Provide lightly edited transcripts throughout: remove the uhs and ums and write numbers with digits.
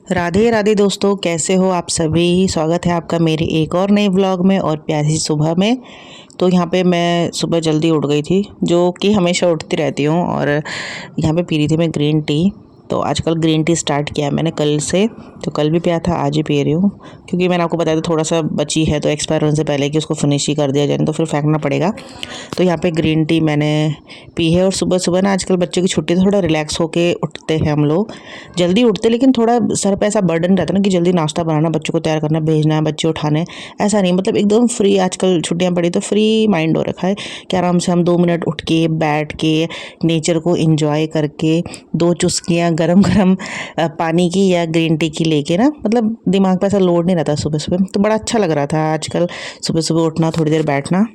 राधे राधे दोस्तों, कैसे हो आप सभी। स्वागत है आपका मेरे एक और नए व्लॉग में और प्यारी सी सुबह में। तो यहाँ पे मैं सुबह जल्दी उठ गई थी, जो कि हमेशा उठती रहती हूँ। और यहाँ पे पी रही थी मैं ग्रीन टी। तो आजकल ग्रीन टी स्टार्ट किया है मैंने कल से। तो कल भी पिया था, आज ही पी रही हूँ, क्योंकि मैंने आपको बताया था थोड़ा सा बची है तो एक्सपायर होने से पहले कि उसको फिनिश ही कर दिया जाए, तो फिर फेंकना पड़ेगा। तो यहाँ पे ग्रीन टी मैंने पी है। और सुबह सुबह ना, आजकल बच्चों की छुट्टी तो थोड़ा रिलैक्स होके उठते हैं हम लोग। जल्दी उठते, लेकिन थोड़ा सर पे ऐसा बर्डन रहता है ना कि जल्दी नाश्ता बनाना, बच्चों को तैयार करना, भेजना, बच्चे उठाने। ऐसा नहीं, मतलब एकदम फ्री। आजकल छुट्टियां पड़ी तो फ्री माइंड हो रखा है कि आराम से हम 2 मिनट उठ के बैठ के नेचर को एंजॉय करके 2 चुस्कियाँ गरम गरम पानी की या ग्रीन टी की लेके ना, मतलब दिमाग पे ऐसा लोड नहीं रहता सुबह सुबह। तो बड़ा अच्छा लग रहा था आजकल सुबह सुबह उठना, थोड़ी देर बैठना।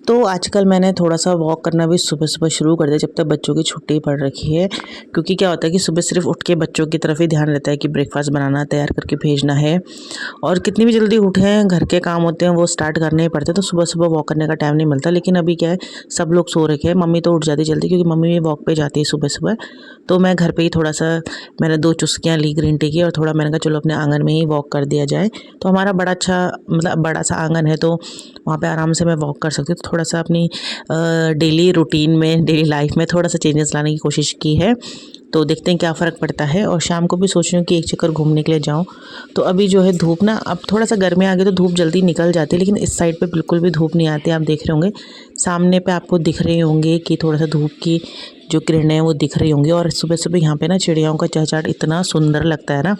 तो आजकल मैंने थोड़ा सा वॉक करना भी सुबह सुबह शुरू कर दिया, जब तक बच्चों की छुट्टी पड़ रखी है। क्योंकि क्या होता है कि सुबह सिर्फ उठ के बच्चों की तरफ ही ध्यान रहता है कि ब्रेकफास्ट बनाना, तैयार करके भेजना है। और कितनी भी जल्दी उठें, घर के काम होते हैं वो स्टार्ट करने ही पड़ते हैं, तो सुबह सुबह वॉक करने का टाइम नहीं मिलता। लेकिन अभी क्या है, सब लोग सो रखे हैं। मम्मी तो उठ जाती जल्दी, क्योंकि मम्मी भी वॉक पे जाती है सुबह सुबह। तो मैं घर पे ही थोड़ा सा, मैंने 2 चुस्कियाँ ली ग्रीन टी की, और थोड़ा मैंने कहा चलो अपने आंगन में ही वॉक कर दिया जाए। तो हमारा बड़ा अच्छा, मतलब बड़ा सा आंगन है, तो वहाँ पे आराम से मैं वॉक कर सकती हूँ। तो थोड़ा सा अपनी डेली रूटीन में, डेली लाइफ में थोड़ा सा चेंजेस लाने की कोशिश की है। तो देखते हैं क्या फ़र्क पड़ता है। और शाम को भी सोच रही हूँ कि एक चक्कर घूमने के लिए जाऊँ। तो अभी जो है धूप ना, अब थोड़ा सा गर्मी आ गई तो धूप जल्दी निकल जाती है, लेकिन इस साइड पे बिल्कुल भी धूप नहीं आती। आप देख रहे होंगे सामने पे, आपको दिख रहे होंगे कि थोड़ा सा धूप की जो किरणें हैं वो दिख रही होंगी। और सुबह सुबह यहाँ पे ना चिड़ियाओं का चहचहाट इतना सुंदर लगता है ना।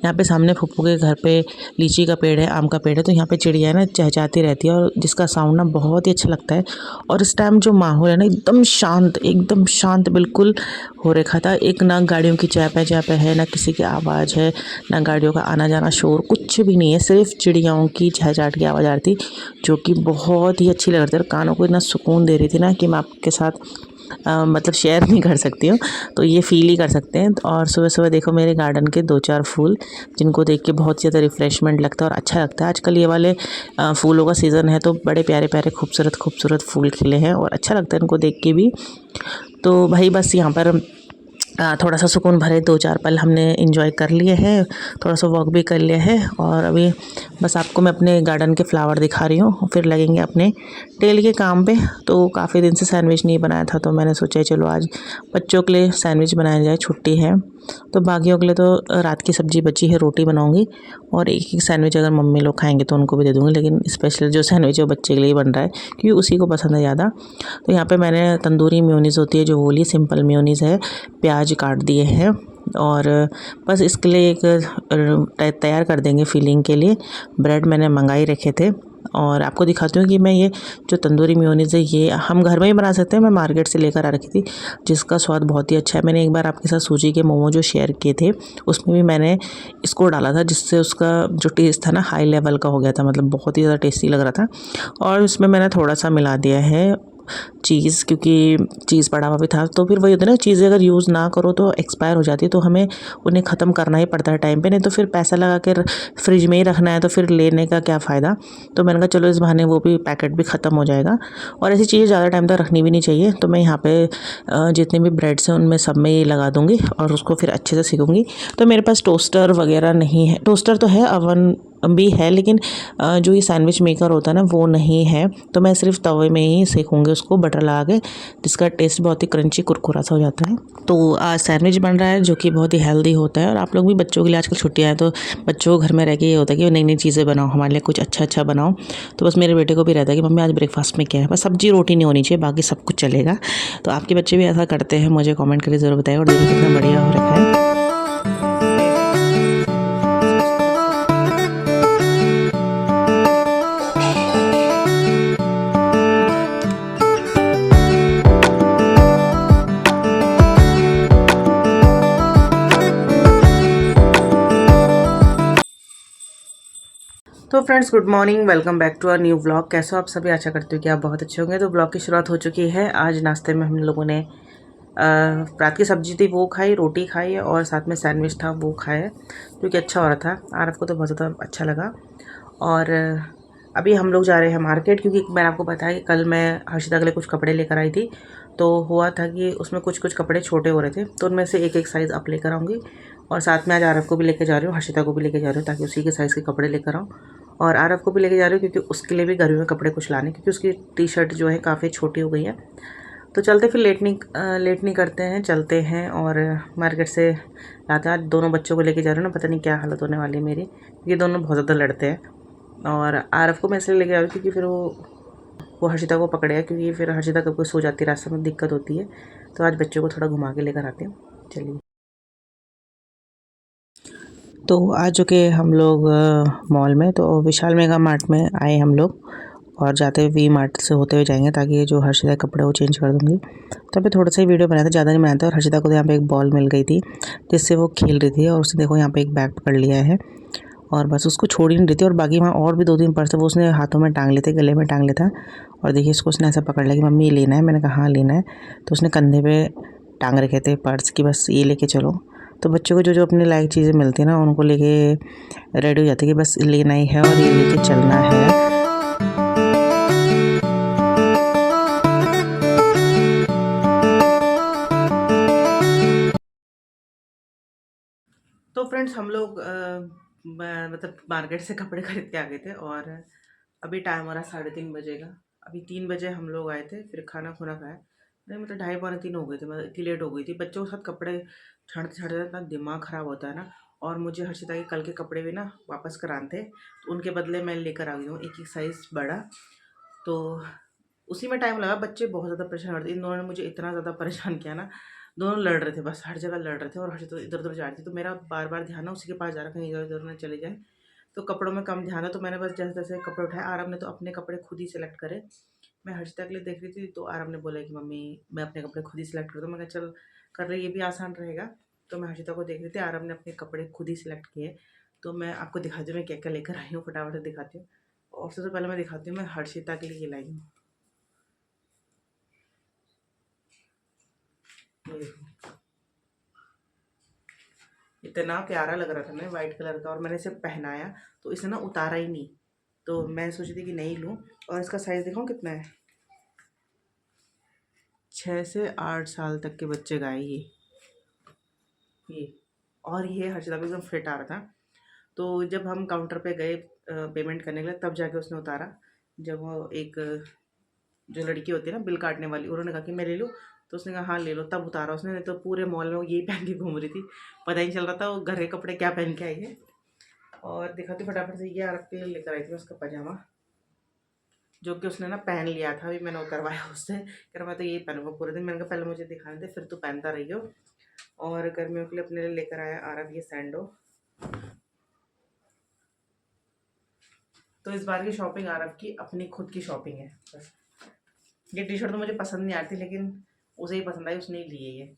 यहाँ पे सामने फुप्पू के घर पे लीची का पेड़ है, आम का पेड़ है, तो यहाँ पे चिड़िया ना चहचहाती रहती है, और जिसका साउंड ना बहुत ही अच्छा लगता है। और इस टाइम जो माहौल है ना, एकदम शांत बिल्कुल हो रखा था। एक ना गाड़ियों की चहपह है, ना किसी की आवाज़ है, ना गाड़ियों का आना जाना शोर, कुछ भी नहीं है। सिर्फ चिड़ियाओं की चहचहाट की आवाज़ आ रही थी, जो कि बहुत ही अच्छी लग रही थी और कानों को इतना सुकून दे रही थी ना कि मैं आपके साथ मतलब शेयर नहीं कर सकती हूँ। तो ये फील ही कर सकते हैं। और सुबह सुबह देखो मेरे गार्डन के 2-4 फूल, जिनको देख के बहुत ज़्यादा रिफ़्रेशमेंट लगता है और अच्छा लगता है। आजकल ये वाले फूलों का सीज़न है, तो बड़े प्यारे प्यारे खूबसूरत खूबसूरत फूल खिले हैं और अच्छा लगता है इनको देख के भी। तो भाई बस यहाँ पर थोड़ा सा सुकून भरे 2-4 पल हमने एंजॉय कर लिए हैं, थोड़ा सा वॉक भी कर लिया है। और अभी बस आपको मैं अपने गार्डन के फ्लावर दिखा रही हूँ, फिर लगेंगे अपने डेली के काम पे। तो काफ़ी दिन से सैंडविच नहीं बनाया था, तो मैंने सोचा चलो आज बच्चों के लिए सैंडविच बनाया जाए, छुट्टी है। तो बाकियों के लिए तो रात की सब्ज़ी बची है, रोटी बनाऊँगी। और एक सैंडविच अगर मम्मी लोग खाएंगे तो उनको भी दे दूँगी, लेकिन स्पेशल जो सैंडविच है वो बच्चे के लिए बन रहा है, क्योंकि उसी को पसंद है ज़्यादा। तो यहाँ पे मैंने तंदूरी मेयोनीज़ होती है जो, वो ली सिंपल मेयोनीज़ है, प्याज काट दिए हैं। और बस इसके लिए एक तैयार कर देंगे फिलिंग के लिए। ब्रेड मैंने मंगाई रखे थे, और आपको दिखाती हूँ कि मैं ये जो तंदूरी मेयोनीज़ है ये हम घर में ही बना सकते हैं। मैं मार्केट से लेकर आ रखी थी, जिसका स्वाद बहुत ही अच्छा है। मैंने एक बार आपके साथ सूजी के मोमो जो शेयर किए थे, उसमें भी मैंने इसको डाला था, जिससे उसका जो टेस्ट था ना हाई लेवल का हो गया था, मतलब बहुत ही ज़्यादा टेस्टी लग रहा था। और उसमें मैंने थोड़ा सा मिला दिया है चीज़, क्योंकि चीज़ पड़ा हुआ भी था। तो फिर वही होता है ना, चीज़ें अगर यूज़ ना करो तो एक्सपायर हो जाती है, तो हमें उन्हें ख़त्म करना ही पड़ता है टाइम पे, नहीं तो फिर पैसा लगा कर फ्रिज में ही रखना है, तो फिर लेने का क्या फ़ायदा। तो मैंने कहा चलो इस बहाने वो भी पैकेट भी ख़त्म हो जाएगा। और ऐसी चीज़ें ज़्यादा टाइम तक रखनी भी नहीं चाहिए। तो मैं यहाँ पे जितने भी ब्रेड्स हैं उनमें सब में ये लगा दूँगी और उसको फिर अच्छे से सेकूँगी। तो मेरे पास टोस्टर वगैरह नहीं है, टोस्टर तो है, अवन भी है, लेकिन जो ये सैंडविच मेकर होता है ना वो नहीं है। तो मैं सिर्फ तवे में ही सेकूँगी उसको बटर लगा के, जिसका टेस्ट बहुत ही क्रंची कुरकुरा सा हो जाता है। तो आज सैंडविच बन रहा है, जो कि बहुत ही हेल्दी होता है। और आप लोग भी बच्चों के लिए, आजकल छुट्टियाँ हैं तो बच्चों को घर में रह के ये होता है कि नई नई चीज़ें बनाओ, हमारे लिए कुछ अच्छा अच्छा बनाओ। तो बस मेरे बेटे को भी रहता है कि मम्मी आज ब्रेकफास्ट में क्या है, बस सब्जी रोटी नहीं होनी चाहिए, बाकी सब कुछ चलेगा। तो आपके बच्चे भी ऐसा करते हैं, मुझे कॉमेंट करके ज़रूर बताएं। और देखिए कितना बढ़िया हो रखा है। तो friends, good morning, welcome back to our new vlog. कैसे हो आप सभी, आशा करती हूँ कि आप बहुत अच्छे होंगे। तो ब्लॉग की शुरुआत हो चुकी है। आज नाश्ते में हम लोगों ने रात की सब्जी थी वो खाई, रोटी खाई, और साथ में सैंडविच था वो खाया, जो कि अच्छा हो रहा था। आरफ को तो बहुत ज़्यादा अच्छा लगा। और अभी हम लोग जा रहे हैं मार्केट, क्योंकि मैंने आपको बताया कि कल मैं हर्षिता के लिए कुछ कपड़े लेकर आई थी। तो हुआ था कि उसमें कुछ कुछ कपड़े छोटे हो रहे थे, तो उनमें से एक एक साइज़ अप लेकर आऊँगी और साथ में आज आरव को भी लेके जा रही हूँ, हर्षिता को भी लेके जा रही हूँ, ताकि उसी के साइज़ के कपड़े लेकर आऊँ। और आरव को भी लेके जा रही हूँ क्योंकि उसके लिए भी गर्मी में कपड़े कुछ लाने, क्योंकि उसकी टी शर्ट जो है काफ़ी छोटी हो गई है। तो चलते फिर लेट नहीं करते हैं, चलते हैं और मार्केट से लाते हैं। आज दोनों बच्चों को लेके जा रही हूँ ना, पता नहीं क्या हालत होने वाली है मेरी, ये दोनों बहुत ज़्यादा लड़ते हैं। और आरव को मैं इसलिए लेके आ रही हूँ क्योंकि फिर वो हर्षिता को पकड़ेगा, क्योंकि फिर हर्षिता कब कोई सो जाती है, रास्ते में दिक्कत होती है। तो आज बच्चों को थोड़ा घुमा के लेकर आते हैं, चलिए। तो आ चुके हम लोग मॉल में। तो विशाल मेगा मार्ट में आए हम लोग, और जाते हुए वी मार्ट से होते हुए जाएंगे, ताकि ये जो हर्षिता के कपड़े वो चेंज कर दूँगी। तो अभी थोड़ा सा ही वीडियो बनाया था, ज़्यादा नहीं बनाया था। और हर्षिता को तो यहाँ पे एक बॉल मिल गई थी जिससे वो खेल रही थी, और उसने देखो यहाँ पे एक बैग पकड़ लिया है, और बस उसको छोड़ ही नहीं रही थी। और बाकी वहाँ और भी 2-3 पर्स वो उसने हाथों में टांग लेते, गले में टांग लेता। और देखिए इसको उसने ऐसा पकड़ लिया कि मम्मी ये लेना है। मैंने कहा हाँ लेना है। तो उसने कंधे पे टांग रखे थे पर्स की, बस ये लेके चलो। तो बच्चों को जो जो अपने लायक चीज़ें मिलती हैं ना, उनको लेके रेडी हो जाती है कि बस लेना ही है और ये लेके चलना है। तो फ्रेंड्स हम लोग मतलब मार्केट से कपड़े खरीद के आ गए थे, और अभी टाइम हो रहा है 3:30 बजे का। अभी 3 बजे हम लोग आए थे, फिर खाना खुना खाया। नहीं मतलब 2:30-3 हो गए थे, मतलब इतनी लेट हो गई थी। बच्चों के साथ कपड़े छाँटते छाँटते इतना दिमाग ख़राब होता है ना। और मुझे हर्षिता के कल के कपड़े भी ना वापस कराने थे, तो उनके बदले मैं लेकर आ गई हूँ एक साइज़ बड़ा। तो उसी में टाइम लगा। बच्चे बहुत ज़्यादा परेशान करते, इन दोनों ने मुझे इतना ज़्यादा परेशान किया ना। दोनों लड़ रहे थे, बस हर जगह लड़ रहे थे, और हर्षिता इधर उधर जा रही थी। तो मेरा बार बार ध्यान ना उसी के पास जा रहा, कहीं इधर उधर ना चले जाए। तो कपड़ों में कम ध्यान है, तो मैंने बस जैसे तैसे कपड़े उठाए। आरव ने तो अपने कपड़े खुद ही सिलेक्ट करे। मैं हर्षिता के लिए देख रही थी, तो आरव ने बोला कि मम्मी मैं अपने कपड़े खुद ही सिलेक्ट कर दूँ। मैंने कहा चल कर रही, ये भी आसान रहेगा। तो मैं हर्षिता को देख रही थी, आरव ने अपने कपड़े खुद ही सिलेक्ट किए। तो मैं आपको दिखाती हूँ मैं क्या क्या लेकर आई हूँ, फटाफट से दिखाती हूँ। और सबसे पहले मैं दिखाती हूँ, मैं हर्षिता के लिए ये लाई हूँ। ये देखो, इतना प्यारा लग रहा था ना वाइट कलर का, और मैंने इसे पहनाया तो इसे ना उतारा ही नहीं। तो मैं सोची थी कि नहीं लूँ। और इसका साइज़ दिखाऊँ कितना है, 6 से 8 साल तक के बच्चे का है ये। और ये हर्षिता को एकदम फिट आ रहा था। तो जब हम काउंटर पे गए पेमेंट करने के लिए, तब जाके उसने उतारा। जब वो एक जो लड़की होती है ना बिल काटने वाली, उन्होंने कहा कि मैं ले लूँ, तो उसने कहा हाँ ले लो, तब उतारा उसने। नहीं तो पूरे मॉल में वो यही पहन के घूम रही थी, पता ही नहीं चल रहा था वो घर के कपड़े क्या पहन के आई है। और दिखाती फटाफट से, ये आरव के लिए लेकर आई थी उसका पजामा, जो कि उसने ना पहन लिया था। अभी मैंने उतरवाया उससे, कह रहा मैं तो यही पहनूंगा पूरे दिन। मैंने कहा पहले मुझे दिखाने दे, फिर तू पहनता रही हो। और गर्मियों के लिए अपने लिए लेकर आया आरव ये सैंडो। तो इस बार की शॉपिंग आरव की अपनी खुद की शॉपिंग है बस। ये टी शर्ट तो मुझे पसंद नहीं आती, लेकिन उसे ही पसंद आई, उसने ही ली है ये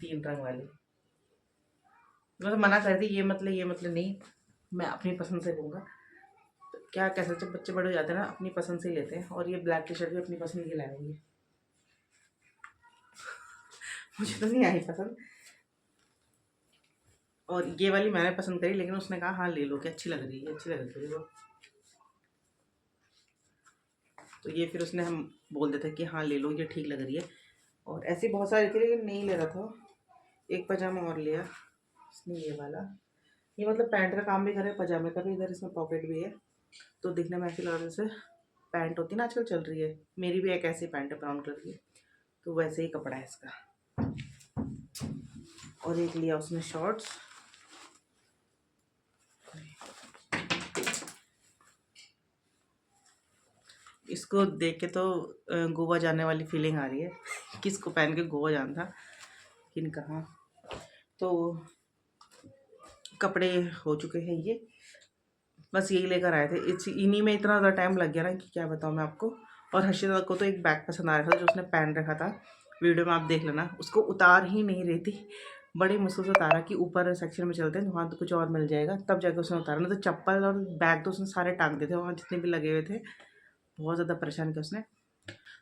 3 रंग वाली। मैं तो मना कर दी, ये मतलब नहीं, मैं अपनी पसंद से लूँगा। तो क्या कह सकते, बच्चे बड़े हो जाते हैं ना, अपनी पसंद से ही लेते हैं। और ये ब्लैक टी शर्ट भी अपनी पसंद की लाई है। मुझे तो नहीं आई पसंद। और ये वाली मैंने पसंद करी, लेकिन उसने कहा हाँ ले लो, कि अच्छी लग रही है, अच्छी लग रही है वो। तो ये फिर उसने हम बोल देते कि हाँ ले लो, ये ठीक लग रही है। और ऐसी बहुत सारी थी, लेकिन नहीं ले रहा था। एक पजामा और लिया इसने, ये वाला। ये मतलब पैंट का काम भी करे, पजामे का भी। इधर इसमें पॉकेट भी है, तो दिखने में ऐसी लग रहा है जैसे पैंट होती है ना, आजकल चल रही है। मेरी भी एक ऐसी पैंट है ब्राउन कलर की, तो वैसे ही कपड़ा है इसका। और एक लिया उसने शॉर्ट्स। इसको देख के तो गोवा जाने वाली फीलिंग आ रही है। किसको पहन के गोवा जाना था, लेकिन कहाँ। तो कपड़े हो चुके हैं ये, बस यही लेकर आए थे। इन्हीं में इतना ज़्यादा टाइम लग गया ना कि क्या बताऊँ मैं आपको। और हर्षिता को तो एक बैग पसंद आ रहा था जो उसने पहन रखा था, वीडियो में आप देख लेना। उसको उतार ही नहीं रही थी, बड़ी मुश्किल से उतारा कि ऊपर सेक्शन में चलते हैं वहाँ तो कुछ और मिल जाएगा, तब जाके उसने उतारा। नहीं तो चप्पल और बैग तो उसने सारे टांग दिए थे वहाँ, जितने भी लगे हुए थे। बहुत ज़्यादा परेशान किया उसने।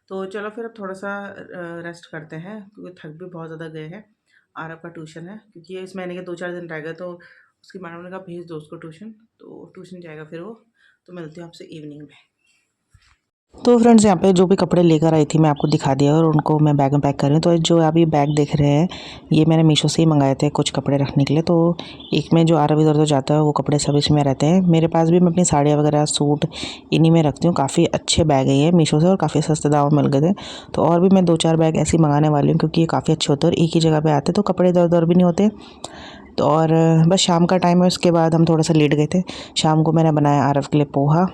तो चलो फिर अब थोड़ा सा रेस्ट करते हैं, क्योंकि थक भी बहुत ज़्यादा गए हैं। आरव का ट्यूशन है, क्योंकि ये इस महीने के 2-4 दिन रह गए, तो उसकी मैडम ने कहा भेज दो उसको ट्यूशन, तो ट्यूशन जाएगा फिर वो। तो मिलती हूँ आपसे इवनिंग में। तो फ्रेंड्स यहाँ पे जो भी कपड़े लेकर आई थी मैं आपको दिखा दिया और उनको मैं बैग में पैक कर रही हूँ। तो जो आप ये बैग देख रहे हैं ये मैंने मीशो से ही मंगाए थे कुछ कपड़े रखने के लिए। तो एक में जो आरव इधर उधर जाता है वो कपड़े सब इसमें रहते हैं। मेरे पास भी मैं अपनी साड़ियाँ वगैरह सूट इन्हीं में रखती हूँ। काफ़ी अच्छे बैग है ये मीशो से और काफ़ी सस्ते दाम मिल गए थे। तो और भी मैं 2-4 बैग ऐसे ही मंगाने वाली हूँ क्योंकि ये काफ़ी अच्छे होते हैं और एक ही जगह पर आते तो कपड़े इधर उधर भी नहीं होते। तो और बस शाम का टाइम है, उसके बाद हम थोड़ा सा लेट गए थे। शाम को मैंने बनाया आरव के लिए पोहा,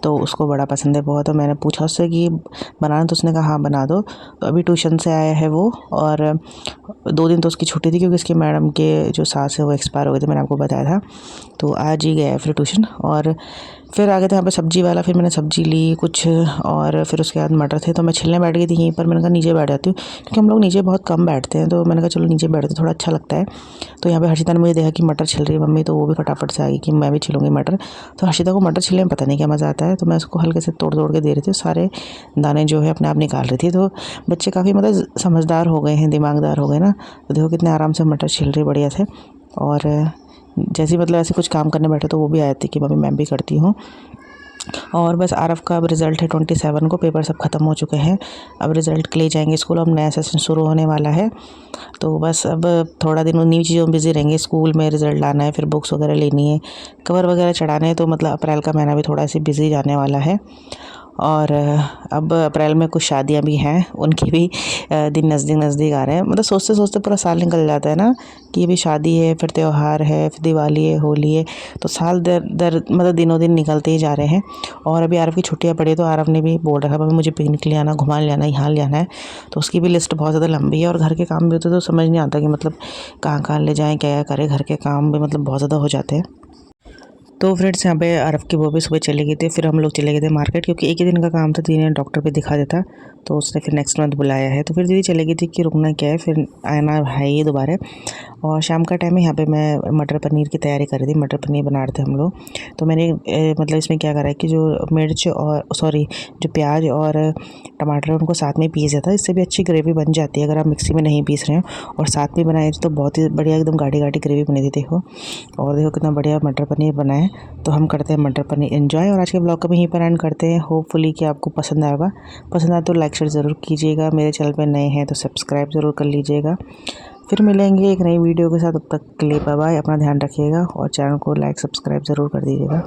तो उसको बड़ा पसंद है पोहा। तो मैंने पूछा उससे कि बनाना, तो उसने कहा हाँ बना दो। तो अभी ट्यूशन से आया है वो, और 2 दिन तो उसकी छुट्टी थी क्योंकि उसकी मैडम के जो सास है वो एक्सपायर हो गए थे, मैंने आपको बताया था। तो आज ही गया है फिर ट्यूशन। और फिर आ गए थे यहाँ पे सब्ज़ी वाला, फिर मैंने सब्ज़ी ली कुछ, और फिर उसके बाद मटर थे तो मैं छिलने बैठ गई थी यहीं पर। मैंने कहा नीचे बैठ जाती हूँ क्योंकि हम लोग नीचे बहुत कम बैठते हैं, तो मैंने कहा चलो नीचे बैठते थोड़ा अच्छा लगता है। तो यहाँ पे हर्षिता ने मुझे देखा कि मटर छिल रही है मम्मी, तो वो भी फटाफट से आ गई कि मैं भी छिलूँगी मटर। तो हर्षिता को मटर छिलने में पता नहीं क्या मज़ा आता है, तो मैं उसको हल्के से तोड़ तोड़ के दे रही थी। सारे दाने जो है अपने आप निकाल रही थी। तो बच्चे काफ़ी मतलब समझदार हो गए हैं, दिमागदार हो गए ना। तो देखो कितने आराम से मटर छिल रही बढ़िया से। और जैसे ही मतलब ऐसे कुछ काम करने बैठे तो वो भी आए थे कि मम्मी मैं भी करती हूँ। और बस आरव का अब रिज़ल्ट है 27 को, पेपर सब ख़त्म हो चुके हैं। अब रिज़ल्ट के लिए जाएंगे स्कूल, अब नया सेशन शुरू होने वाला है। तो बस अब थोड़ा दिन उन्हीं चीज़ों में बिज़ी रहेंगे। स्कूल में रिज़ल्ट लाना है, फिर बुक्स वगैरह लेनी है, कवर वगैरह चढ़ाने हैं। तो मतलब अप्रैल का महीना भी थोड़ा सी बिज़ी जाने वाला है। और अब अप्रैल में कुछ शादियां भी हैं, उनके भी दिन नज़दीक नज़दीक आ रहे हैं। मतलब सोचते सोचते पूरा साल निकल जाता है ना, कि ये भी शादी है, फिर त्यौहार है, फिर दिवाली है, होली है। तो साल दर दर मतलब दिनों दिन निकलते ही जा रहे हैं। और अभी आरव की छुट्टियां पड़ी तो आरव ने भी बोल रखा, मम्मी मुझे पिकनिक ले आना, घुमा ले आना, यहाँ ले आना है। तो उसकी भी लिस्ट बहुत ज़्यादा लंबी है। और घर के काम भी होते तो समझ नहीं आता कि मतलब कहाँ कहाँ ले जाएँ, क्या क्या करें। घर के काम भी मतलब बहुत ज़्यादा हो जाते हैं। तो फ्रेंड्स यहाँ पे आरव की वो भी सुबह चले गए थे, फिर हम लोग चले गए थे मार्केट, क्योंकि एक ही दिन का काम था, दीदी ने डॉक्टर पे दिखा देता। तो उसने फिर नेक्स्ट मंथ बुलाया है। तो फिर दीदी चले गई थी कि रुकना क्या है, फिर आना है ये दोबारा। और शाम का टाइम है, यहाँ पे मैं मटर पनीर की तैयारी कर रही थी। मटर पनीर बना रहे थे हम लोग। तो मैंने मतलब इसमें क्या करा है कि जो मिर्च और सॉरी जो प्याज और टमाटर है उनको साथ में पीस देता है। इससे भी अच्छी ग्रेवी बन जाती है अगर आप मिक्सी में नहीं पीस रहे हो। और साथ में बनाए तो बहुत ही बढ़िया एकदम गाढ़ी गाढ़ी ग्रेवी बनी थी देखो। और देखो कितना बढ़िया मटर पनीर बना है। तो हम करते हैं मटर पनीर एंजॉय, और आज के ब्लॉग को भी यहीं पर एंड करते हैं। होपफुली कि आपको पसंद आएगा। पसंद आए तो लाइक शेयर ज़रूर कीजिएगा। मेरे चैनल पर नए हैं तो सब्सक्राइब ज़रूर कर लीजिएगा। फिर मिलेंगे एक नई वीडियो के साथ, तब तक के लिए बाय बाय। अपना ध्यान रखिएगा और चैनल को लाइक सब्सक्राइब ज़रूर कर दीजिएगा।